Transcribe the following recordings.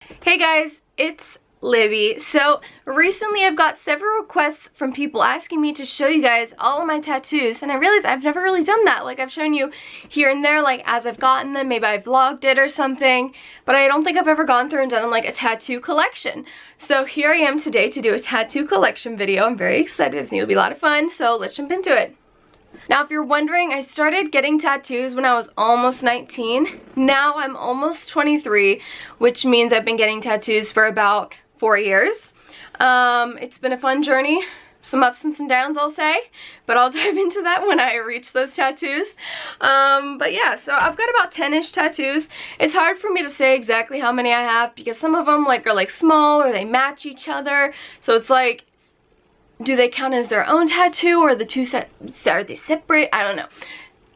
Hey guys, it's Libby. So recently I've got several requests from people asking me to show you guys all of my tattoos, and I realized I've never really done that. Like, I've shown you here and there, like as I've gotten them, maybe I vlogged it or something, but I don't think I've ever gone through and done like a tattoo collection. So here I am today to do a tattoo collection video. I'm very excited. I think it'll be a lot of fun, so let's jump into it. Now, if you're wondering, I started getting tattoos when I was almost 19. Now I'm almost 23, which means I've been getting tattoos for about 4 years. It's been a fun journey, some ups and some downs, I'll say, but I'll dive into that when I reach those tattoos. But yeah, so I've got about 10-ish tattoos. It's hard for me to say exactly how many I have because some of them are small or they match each other. So it's like, do they count as their own tattoo, or the two are they separate? I don't know.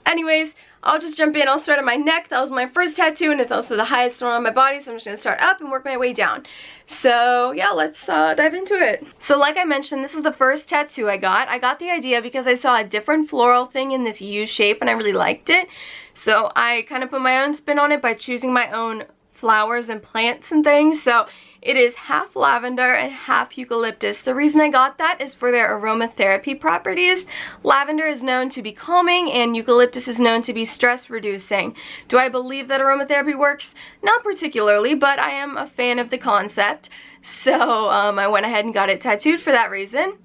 Anyways, I'll just jump in. I'll start at my neck. That was my first tattoo, and it's also the highest one on my body, so I'm just going to start up and work my way down. So yeah, let's dive into it. So like I mentioned, this is the first tattoo I got. I got the idea because I saw a different floral thing in this U shape, and I really liked it. So I kind of put my own spin on it by choosing my own flowers and plants and things. So it is half lavender and half eucalyptus. The reason I got that is for their aromatherapy properties. Lavender is known to be calming and eucalyptus is known to be stress reducing. Do I believe that aromatherapy works? Not particularly, but I am a fan of the concept. So I went ahead and got it tattooed for that reason.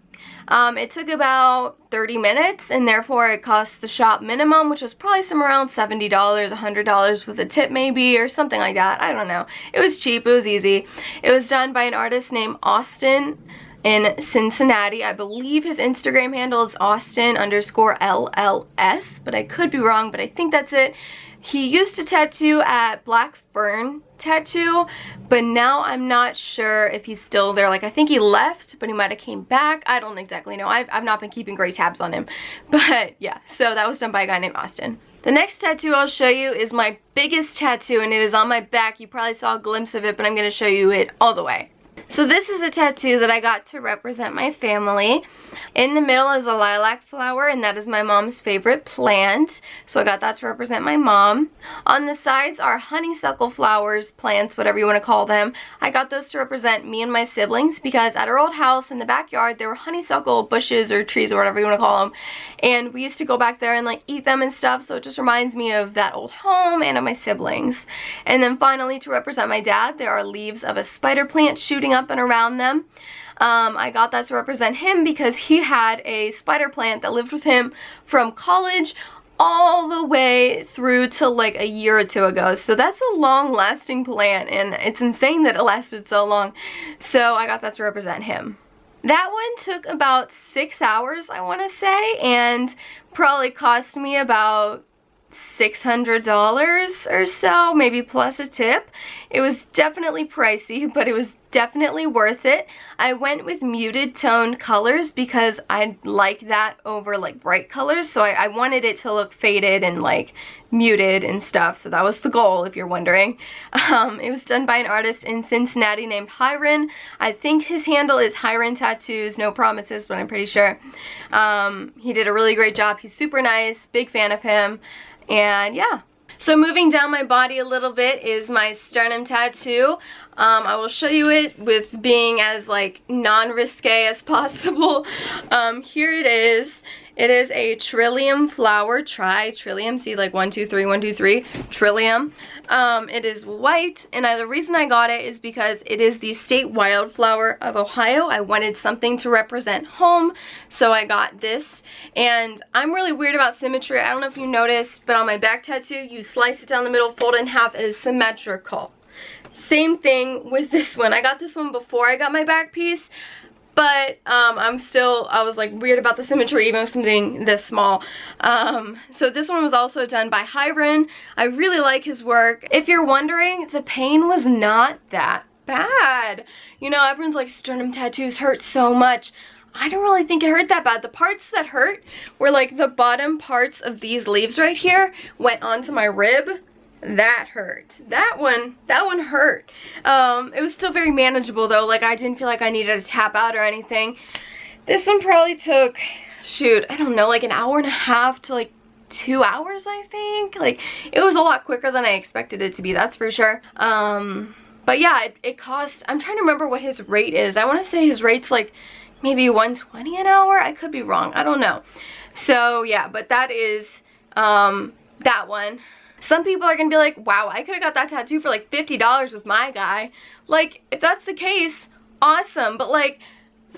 It took about 30 minutes, and therefore it cost the shop minimum, which was probably somewhere around $70, $100 with a tip maybe, or something like that. I don't know. It was cheap. It was easy. It was done by an artist named Austin in Cincinnati. I believe his Instagram handle is Austin_LLS, but I could be wrong, but I think that's it. He used to tattoo at Black Fern Tattoo, but now I'm not sure if he's still there. Like, I think he left, but he might have came back. I don't exactly know. I've not been keeping great tabs on him. But yeah, so that was done by a guy named Austin. The next tattoo I'll show you is my biggest tattoo, and it is on my back. You probably saw a glimpse of it, but I'm going to show you it all the way. So this is a tattoo that I got to represent my family. In the middle is a lilac flower, and that is my mom's favorite plant. So I got that to represent my mom. On the sides are honeysuckle flowers, plants, whatever you want to call them. I got those to represent me and my siblings because at our old house in the backyard there were honeysuckle bushes or trees or whatever you want to call them. And we used to go back there and like eat them and stuff, so it just reminds me of that old home and of my siblings. And then finally, to represent my dad, there are leaves of a spider plant shooting up and around them. I got that to represent him because he had a spider plant that lived with him from college all the way through to like a year or two ago. So that's a long-lasting plant, and it's insane that it lasted so long. So I got that to represent him. That one took about 6 hours, I want to say, and probably cost me about $600 or so, maybe plus a tip. It was definitely pricey, but it was definitely worth it. I went with muted toned colors because I like that over like bright colors, so I wanted it to look faded and like muted and stuff, so that was the goal if you're wondering. It was done by an artist in Cincinnati named Hiron. I think his handle is Hiron Tattoos, no promises, but I'm pretty sure. He did a really great job. He's super nice, big fan of him, and yeah. So moving down my body a little bit is my sternum tattoo. I will show you it with being as like non-risque as possible. Here it is. It is a trillium flower, trillium, see like 1, 2, 3, 1, 2, 3, trillium. It is white, and the reason I got it is because it is the state wildflower of Ohio. I wanted something to represent home, so I got this. And I'm really weird about symmetry. I don't know if you noticed, but on my back tattoo, you slice it down the middle, fold it in half, it is symmetrical. Same thing with this one. I got this one before I got my back piece, but I was like weird about the symmetry even with something this small. So this one was also done by Hiron. I really like his work. If you're wondering, the pain was not that bad. You know, everyone's like, sternum tattoos hurt so much. I don't really think it hurt that bad. The parts that hurt were like the bottom parts of these leaves right here went onto my rib. That hurt. That one hurt. It was still very manageable though. Like, I didn't feel like I needed to tap out or anything. This one probably took, shoot, I don't know, like an hour and a half to like 2 hours, I think. Like, it was a lot quicker than I expected it to be, that's for sure. But yeah, it cost, I'm trying to remember what his rate is. I want to say his rate's like maybe $120 an hour. I could be wrong. I don't know. So yeah, but that is that one. Some people are gonna be like, wow, I could have got that tattoo for like $50 with my guy. Like, if that's the case, awesome. But like,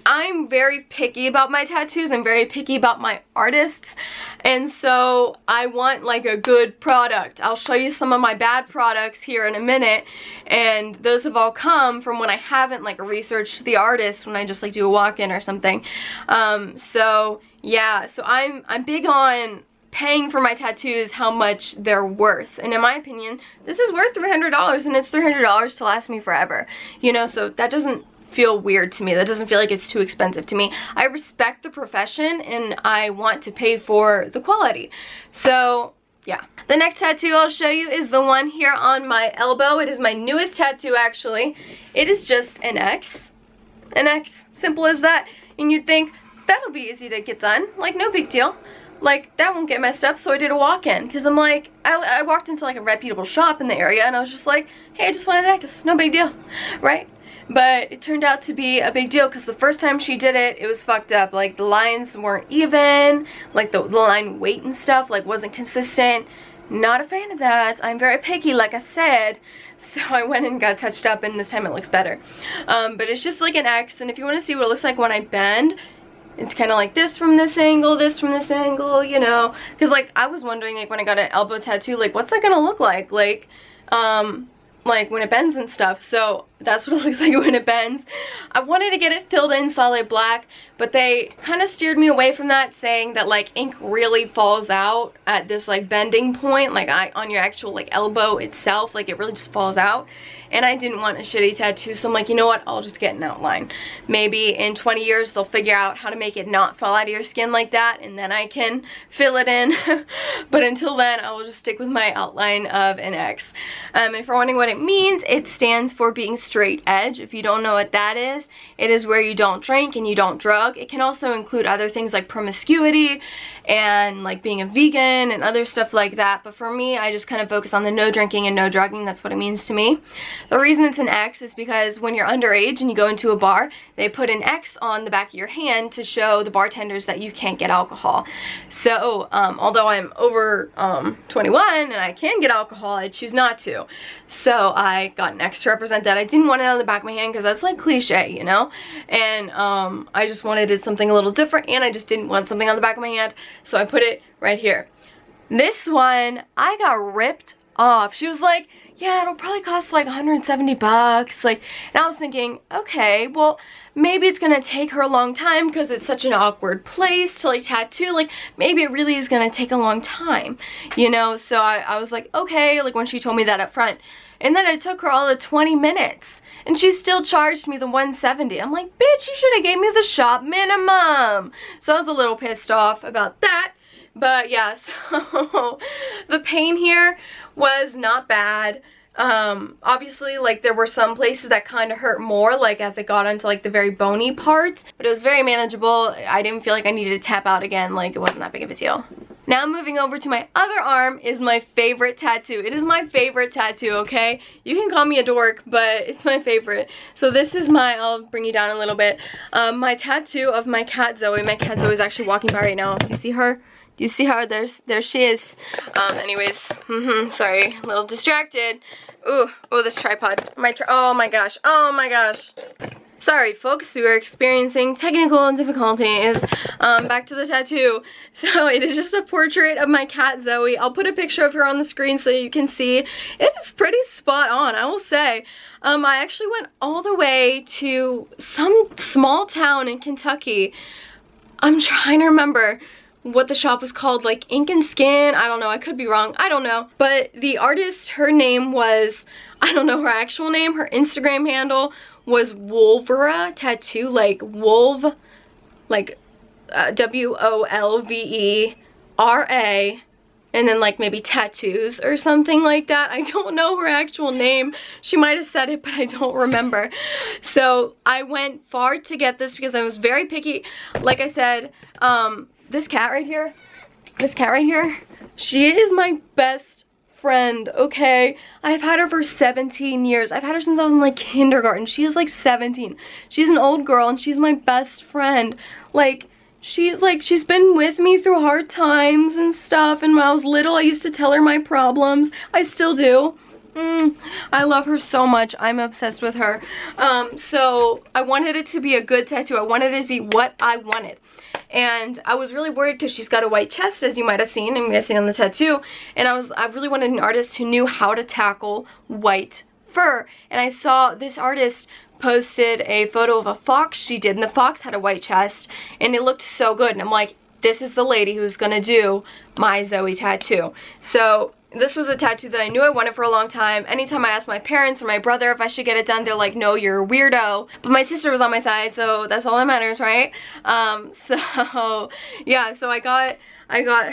I'm very picky about my tattoos. I'm very picky about my artists. And so I want like a good product. I'll show you some of my bad products here in a minute. And those have all come from when I haven't like researched the artist, when I just like do a walk-in or something. So yeah, so I'm big on paying for my tattoos how much they're worth, and in my opinion this is worth $300, and it's $300 to last me forever, you know, so that doesn't feel weird to me. That doesn't feel like it's too expensive to me. I respect the profession and I want to pay for the quality. So yeah, the next tattoo I'll show you is the one here on my elbow. It is my newest tattoo actually. It is just an X, simple as that. And you'd think that'll be easy to get done, like no big deal. Like, that won't get messed up, so I did a walk-in. Because I'm like, I walked into like a reputable shop in the area, and I was just like, hey, I just wanted an X, no big deal, right? But it turned out to be a big deal, because the first time she did it, it was fucked up. Like, the lines weren't even, like the line weight and stuff, like, wasn't consistent. Not a fan of that. I'm very picky, like I said. So I went and got touched up, and this time it looks better. But it's just like an X, and if you want to see what it looks like when I bend, it's kind of like this from this angle, you know, because like I was wondering, like when I got an elbow tattoo, like what's that gonna look like when it bends and stuff. So that's what it looks like when it bends. I wanted to get it filled in solid black, but they kind of steered me away from that, saying that like ink really falls out at this like bending point, like on your actual like elbow itself, like it really just falls out. And I didn't want a shitty tattoo, so I'm like, you know what, I'll just get an outline. Maybe in 20 years they'll figure out how to make it not fall out of your skin like that, and then I can fill it in. But until then, I will just stick with my outline of an X. If you're wondering what it means, it stands for being straight edge. If you don't know what that is, it is where you don't drink and you don't drug. It can also include other things like promiscuity and like being a vegan and other stuff like that. But for me, I just kind of focus on the no drinking and no drugging. That's what it means to me. The reason it's an X is because when you're underage and you go into a bar, they put an X on the back of your hand to show the bartenders that you can't get alcohol. So although I'm over 21 and I can get alcohol, I choose not to. So I got an X to represent that. I didn't want it on the back of my hand because that's like cliche, you know, and I just wanted it something a little different, and I just didn't want something on the back of my hand, so I put it right here. This one I got ripped off. She was like, yeah, it'll probably cost like 170 bucks. Like, and I was thinking, okay, well, maybe it's gonna take her a long time because it's such an awkward place to like tattoo. Like, maybe it really is gonna take a long time, you know? So I was like, okay, like when she told me that up front. And then it took her all of 20 minutes. And she still charged me the 170. I'm like, bitch, you should have gave me the shop minimum. So I was a little pissed off about that. But yeah, so the pain here was not bad. Obviously, like there were some places that kind of hurt more, like as it got onto like the very bony part, but it was very manageable. I didn't feel like I needed to tap out again. Like, it wasn't that big of a deal. Now moving over to my other arm is my favorite tattoo. It is my favorite tattoo, okay? You can call me a dork, but it's my favorite. So this is my, I'll bring you down a little bit, my tattoo of my cat Zoe. My cat Zoe is actually walking by right now. Do you see her? Do you see her? There she is. Anyways, sorry, a little distracted. Ooh, this tripod. Oh my gosh. Sorry folks, we were experiencing technical difficulties. Back to the tattoo. So it is just a portrait of my cat Zoe. I'll put a picture of her on the screen so you can see. It is pretty spot on, I will say. I actually went all the way to some small town in Kentucky. I'm trying to remember what the shop was called, like Ink and Skin. I don't know, I could be wrong, I don't know. But the artist, her name was, I don't know her actual name, her Instagram handle was Wolvera Tattoo, like Wolve, like W-O-L-V-E-R-A, and then like maybe tattoos or something like that. I don't know her actual name. She might have said it, but I don't remember. So I went far to get this because I was very picky. Like I said, this cat right here, she is my best friend, okay? I've had her for 17 years. I've had her since I was in like kindergarten. She is like 17. She's an old girl and she's my best friend. Like, she's been with me through hard times and stuff, and when I was little I used to tell her my problems. I still do. I love her so much. I'm obsessed with her. So I wanted it to be a good tattoo. I wanted it to be what I wanted. And I was really worried because she's got a white chest, as you might have seen, and you might have seen on the tattoo. And I really wanted an artist who knew how to tackle white fur. And I saw this artist posted a photo of a fox she did, and the fox had a white chest, and it looked so good. And I'm like, this is the lady who's gonna do my Zoe tattoo. So this was a tattoo that I knew I wanted for a long time. Anytime I asked my parents or my brother if I should get it done, they're like, no, you're a weirdo. But my sister was on my side, so that's all that matters, right? So yeah, so I got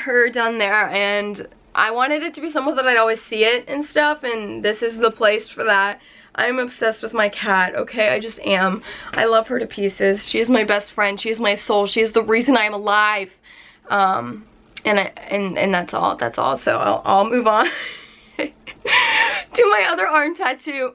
her done there, and I wanted it to be somewhere that I'd always see it and stuff, and this is the place for that. I'm obsessed with my cat, okay? I just am. I love her to pieces. She is my best friend. She is my soul. She is the reason I'm alive. And that's all. That's all. So I'll move on to my other arm tattoo.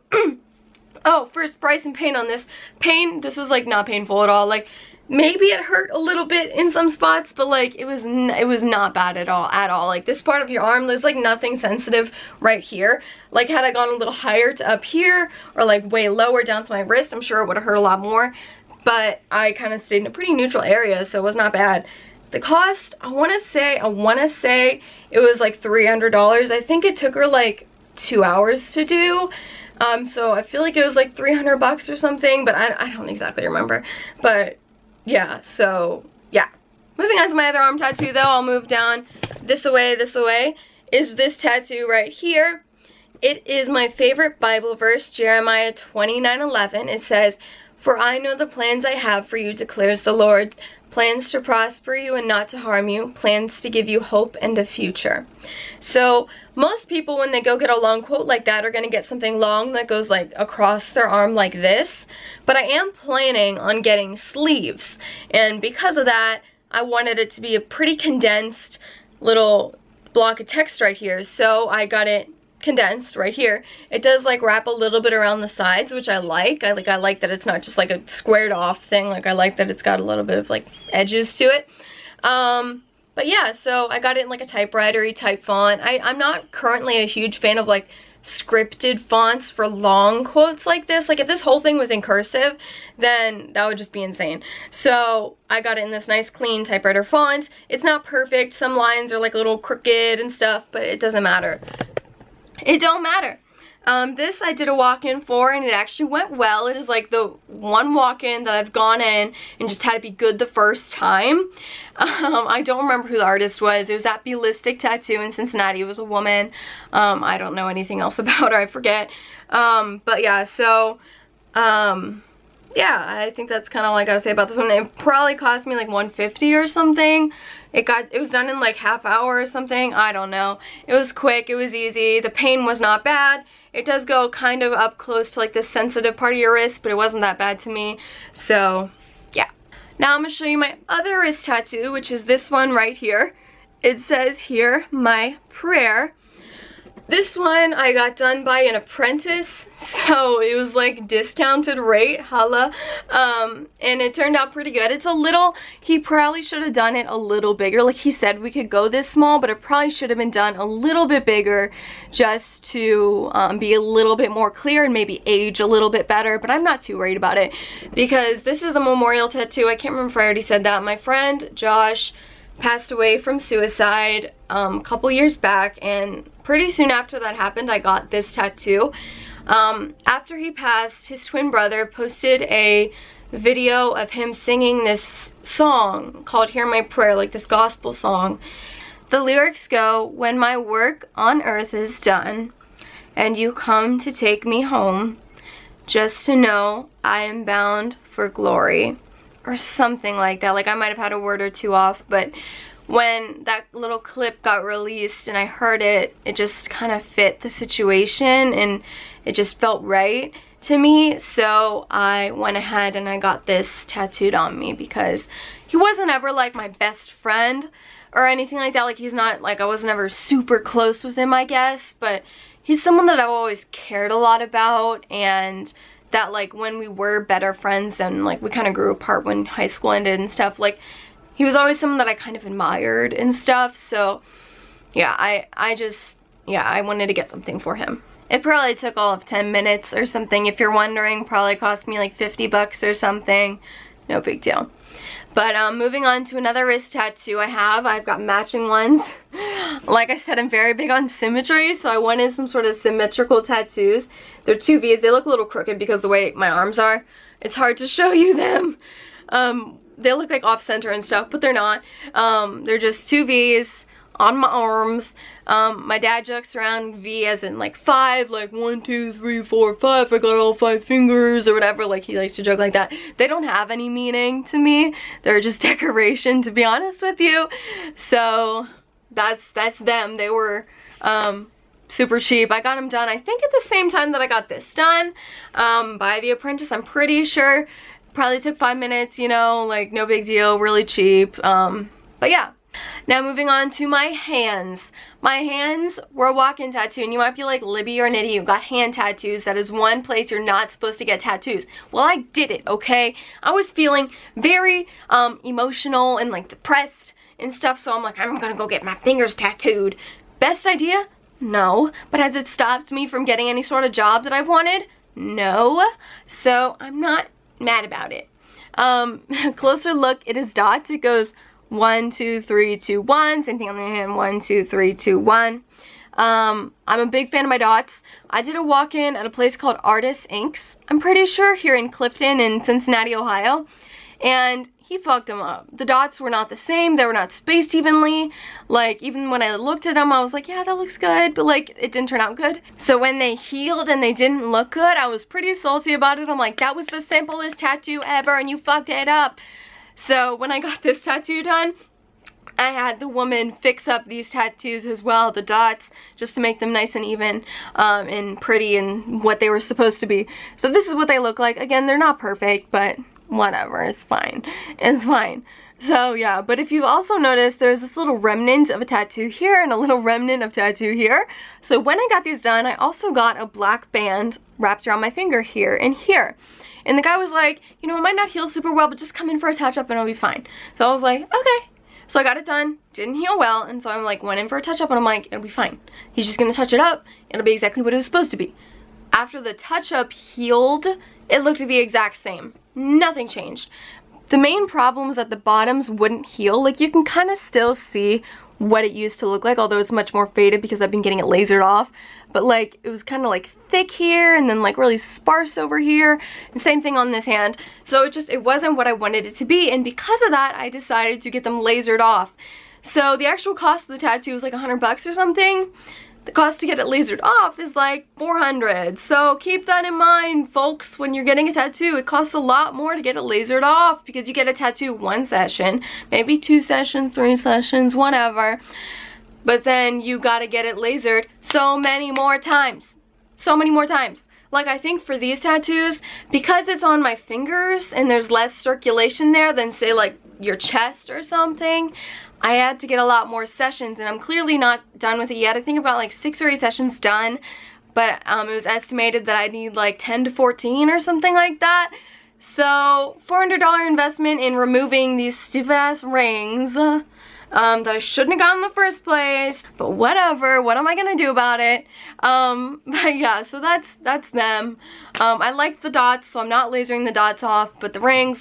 Oh, first, price and pain on this. Pain, this was like not painful at all. Like, maybe it hurt a little bit in some spots, but like it was not bad at all. Like, this part of your arm, there's like nothing sensitive right here. Like, had I gone a little higher to up here or like way lower down to my wrist, I'm sure it would have hurt a lot more. But I kind of stayed in a pretty neutral area, so it was not bad. The cost, I want to say it was like $300. I think it took her like 2 hours to do. So I feel like it was like 300 bucks or something, but I don't exactly remember. But yeah, so yeah. Moving on to my other arm tattoo though, I'll move down this away, is this tattoo right here. It is my favorite Bible verse, Jeremiah 29:11. It says, "For I know the plans I have for you, declares the Lord, plans to prosper you and not to harm you, plans to give you hope and a future." So most people, when they go get a long quote like that, are going to get something long that goes like across their arm like this. But I am planning on getting sleeves, and because of that, I wanted it to be a pretty condensed little block of text right here. So I got it condensed right here. It does like wrap a little bit around the sides, which I like. I like that it's not just like a squared off thing. Like, I like that it's got a little bit of like edges to it. But yeah, so I got it in like a typewriter-y type font. I'm not currently a huge fan of like scripted fonts for long quotes like this. Like, if this whole thing was in cursive, then that would just be insane. So I got it in this nice clean typewriter font. It's not perfect. Some lines are like a little crooked and stuff, but it doesn't matter. It don't matter. This I did a walk-in for, and it actually went well. It is like the one walk-in that I've gone in and just had to be good the first time. I don't remember who the artist was. It was at Belistic Tattoo in Cincinnati. It was a woman. I don't know anything else about her. I forget. But yeah, so yeah, I think that's kind of all I gotta say about this one. It probably cost me like $150 or something. It was done in like half hour or something. I don't know. It was quick. It was easy. The pain was not bad. It does go kind of up close to like the sensitive part of your wrist, but it wasn't that bad to me. So yeah. Now I'm gonna show you my other wrist tattoo, which is this one right here. It says here, "My prayer." This one I got done by an apprentice, so it was like discounted rate, holla, and it turned out pretty good. It's a little, he probably should have done it a little bigger. Like he said, we could go this small, but it probably should have been done a little bit bigger just to be a little bit more clear and maybe age a little bit better, but I'm not too worried about it because this is a memorial tattoo. I can't remember if I already said that. My friend Josh passed away from suicide a couple years back, and pretty soon after that happened, I got this tattoo. After he passed, his twin brother posted a video of him singing this song called "Hear My Prayer," like this gospel song. The lyrics go, "When my work on earth is done and you come to take me home, just to know I am bound for glory," or something like that. Like, I might have had a word or two off, but when that little clip got released and I heard it, it just kind of fit the situation and it just felt right to me. So I went ahead and I got this tattooed on me because he wasn't ever like my best friend, or anything like that. Like, he's not, like, I was never super close with him, I guess, but he's someone that I've always cared a lot about, and that, like, when we were better friends and, like, we kind of grew apart when high school ended and stuff, like, he was always someone that I kind of admired and stuff. So yeah, I wanted to get something for him. It probably took all of 10 minutes or something, if you're wondering. Probably cost me like 50 bucks or something. No big deal. But moving on to another wrist tattoo I've got matching ones. Like I said, I'm very big on symmetry, so I wanted some sort of symmetrical tattoos. They're 2 V's. They look a little crooked because the way my arms are. It's hard to show you them. They look like off center and stuff, but they're not. They're just 2 V's on my arms. My dad jokes around V as in like 5, like 1, 2, 3, 4, 5. I got all 5 fingers or whatever. Like, he likes to joke like that. They don't have any meaning to me. They're just decoration, to be honest with you. So that's them. They were super cheap. I got them done, I think, at the same time that I got this done, by The Apprentice, I'm pretty sure. Probably took 5 minutes, you know, like, no big deal, really cheap. But yeah. Now moving on to my hands. My hands were a walk-in tattoo, and you might be like, Libby or Nitty, you got hand tattoos. That is one place you're not supposed to get tattoos. Well, I did it, okay? I was feeling very emotional and like depressed and stuff, so I'm like, I'm gonna go get my fingers tattooed. Best idea? No. But has it stopped me from getting any sort of job that I've wanted? No. So I'm not mad about it. Closer look, it is dots. It goes 1, 2, 3, 2, 1. Same thing on the hand. 1, 2, 3, 2, 1. I'm a big fan of my dots. I did a walk-in at a place called Artists Inks, I'm pretty sure, here in Clifton in Cincinnati, Ohio. And he fucked them up. The dots were not the same. They were not spaced evenly. Like, even when I looked at them, I was like, yeah, that looks good, but like, it didn't turn out good. So when they healed and they didn't look good, I was pretty salty about it. I'm like, that was the simplest tattoo ever and you fucked it up. So when I got this tattoo done, I had the woman fix up these tattoos as well, the dots, just to make them nice and even and pretty and what they were supposed to be. So this is what they look like. Again, they're not perfect, but whatever, it's fine. It's fine. So yeah, but if you also notice, there's this little remnant of a tattoo here and a little remnant of tattoo here. So when I got these done, I also got a black band wrapped around my finger here and here. And the guy was like, you know, it might not heal super well, but just come in for a touch-up and it'll be fine. So I was like, okay. So I got it done, didn't heal well, and so I'm like, went in for a touch-up and I'm like, it'll be fine. He's just gonna touch it up, it'll be exactly what it was supposed to be. After the touch-up healed, it looked the exact same. Nothing changed. The main problem was that the bottoms wouldn't heal. Like, you can kind of still see what it used to look like, although it's much more faded because I've been getting it lasered off. But like, it was kind of like thick here and then like really sparse over here, and same thing on this hand. So it wasn't what I wanted it to be, and because of that, I decided to get them lasered off. So the actual cost of the tattoo was like 100 bucks or something. The cost to get it lasered off is like 400. So keep that in mind, folks. When you're getting a tattoo, it costs a lot more to get it lasered off, because you get a tattoo 1 session, maybe 2 sessions, 3 sessions, whatever. But then you gotta get it lasered so many more times. So many more times. Like, I think for these tattoos, because it's on my fingers and there's less circulation there than, say, like your chest or something, I had to get a lot more sessions, and I'm clearly not done with it yet. I think about like 6 or 8 sessions done, but it was estimated that I need like 10 to 14 or something like that. So $400 investment in removing these stupid ass rings that I shouldn't have gotten in the first place, but whatever, what am I gonna do about it? But yeah, so that's them. I like the dots, so I'm not lasering the dots off, but the rings,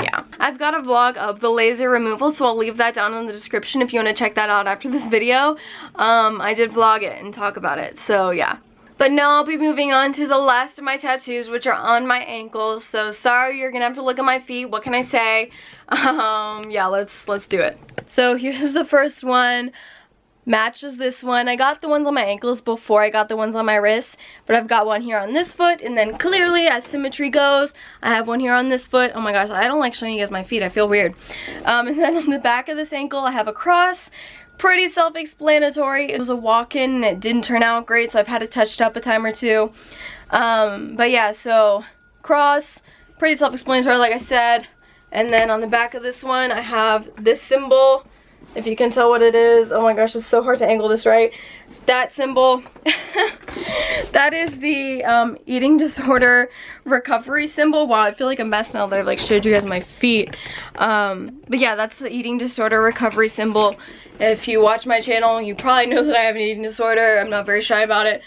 yeah. I've got a vlog of the laser removal, so I'll leave that down in the description if you want to check that out after this video. I did vlog it and talk about it, so yeah. But now I'll be moving on to the last of my tattoos, which are on my ankles. So sorry, you're gonna have to look at my feet. What can I say? Yeah, let's do it. So here's the first one. Matches this one. I got the ones on my ankles before I got the ones on my wrists, but I've got one here on this foot, and then clearly, as symmetry goes, I have one here on this foot. Oh my gosh, I don't like showing you guys my feet. I feel weird. And then on the back of this ankle, I have a cross. Pretty self-explanatory. It was a walk-in and it didn't turn out great, so I've had it touched up a time or two. But yeah, so cross, pretty self-explanatory like I said. And then on the back of this one, I have this symbol if you can tell what it is. Oh my gosh, it's so hard to angle this right. That symbol, that is the eating disorder recovery symbol. Wow, I feel like a mess now that I've like showed you guys my feet. But yeah, that's the eating disorder recovery symbol. If you watch my channel, you probably know that I have an eating disorder. I'm not very shy about it.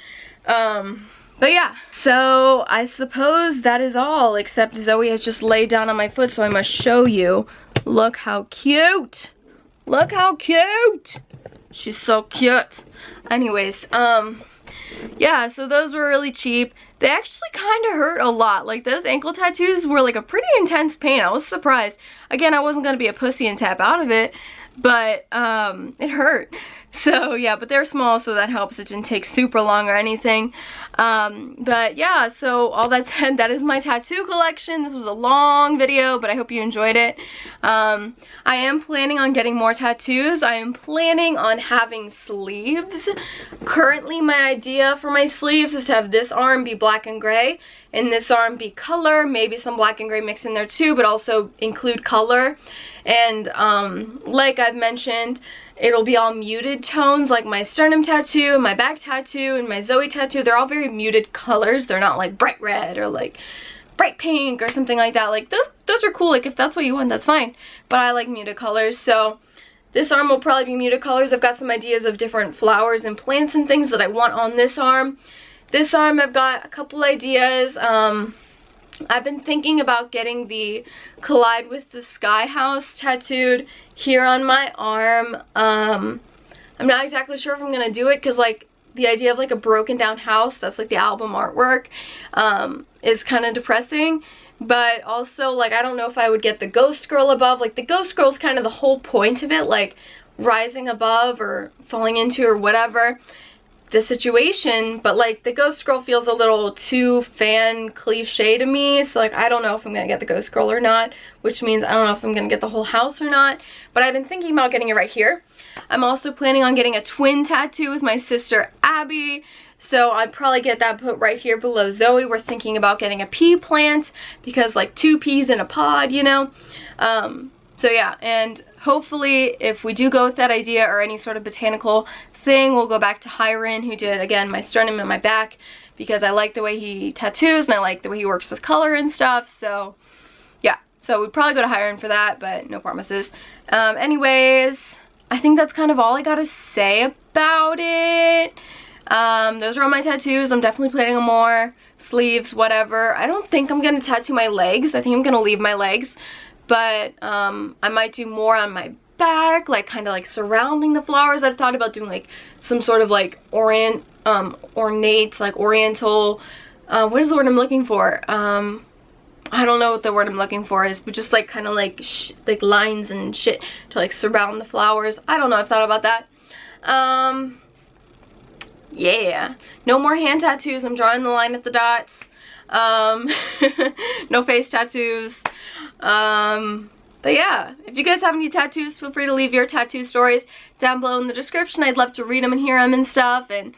But yeah, so I suppose that is all, except Zoe has just laid down on my foot, so I must show you. Look how cute. Look how cute. She's so cute. Anyways, yeah, so those were really cheap. They actually kind of hurt a lot. Like, those ankle tattoos were like a pretty intense pain. I was surprised. Again, I wasn't going to be a pussy and tap out of it, but it hurt. So yeah, but they're small, so that helps. It didn't take super long or anything. But yeah, so all that said, that is my tattoo collection. This was a long video, but I hope you enjoyed it. I am planning on getting more tattoos. I am planning on having sleeves. Currently, my idea for my sleeves is to have this arm be black and gray, and this arm be color, maybe some black and gray mixed in there too, but also include color. And like I've mentioned, it'll be all muted tones, like my sternum tattoo, and my back tattoo, and my Zoe tattoo. They're all very muted colors. They're not like bright red or like bright pink or something like that. Like those are cool. Like if that's what you want, that's fine. But I like muted colors, so this arm will probably be muted colors. I've got some ideas of different flowers and plants and things that I want on this arm. This arm, I've got a couple ideas. I've been thinking about getting the Collide with the Sky house tattooed here on my arm. I'm not exactly sure if I'm gonna do it, because like the idea of like a broken down house, that's like the album artwork, is kind of depressing. But also, like, I don't know if I would get the ghost girl above. Like, the ghost girl's kind of the whole point of it, like rising above or falling into or whatever the situation. But like the ghost girl feels a little too fan cliche to me, so like I don't know if I'm gonna get the ghost girl or not, which means I don't know if I'm gonna get the whole house or not. But I've been thinking about getting it right here. I'm also planning on getting a twin tattoo with my sister Abby, so I'd probably get that put right here below Zoe. We're thinking about getting a pea plant, because like 2 peas in a pod, you know. So yeah, and hopefully if we do go with that idea or any sort of botanical thing, we'll go back to Hiron, who did, again, my sternum and my back, because I like the way he tattoos and I like the way he works with color and stuff. So yeah, so we'd probably go to Hiron for that, but no promises. Anyways, I think that's kind of all I gotta say about it. Those are all my tattoos. I'm definitely planning on more sleeves, whatever. I don't think I'm gonna tattoo my legs. I think I'm gonna leave my legs, but I might do more on my back, like kind of like surrounding the flowers. I've thought about doing like some sort of like ornate, like oriental, what is the word I'm looking for? I don't know what the word I'm looking for is, but just like kind of like like lines and shit to like surround the flowers. I don't know, I've thought about that. Yeah, no more hand tattoos. I'm drawing the line at the dots. No face tattoos. But yeah, if you guys have any tattoos, feel free to leave your tattoo stories down below in the description. I'd love to read them and hear them and stuff. And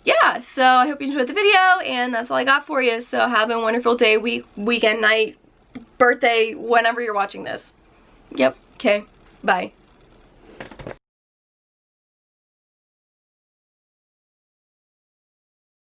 yeah, so I hope you enjoyed the video, and that's all I got for you. So have a wonderful day, week, weekend, night, birthday, whenever you're watching this. Yep, okay, bye.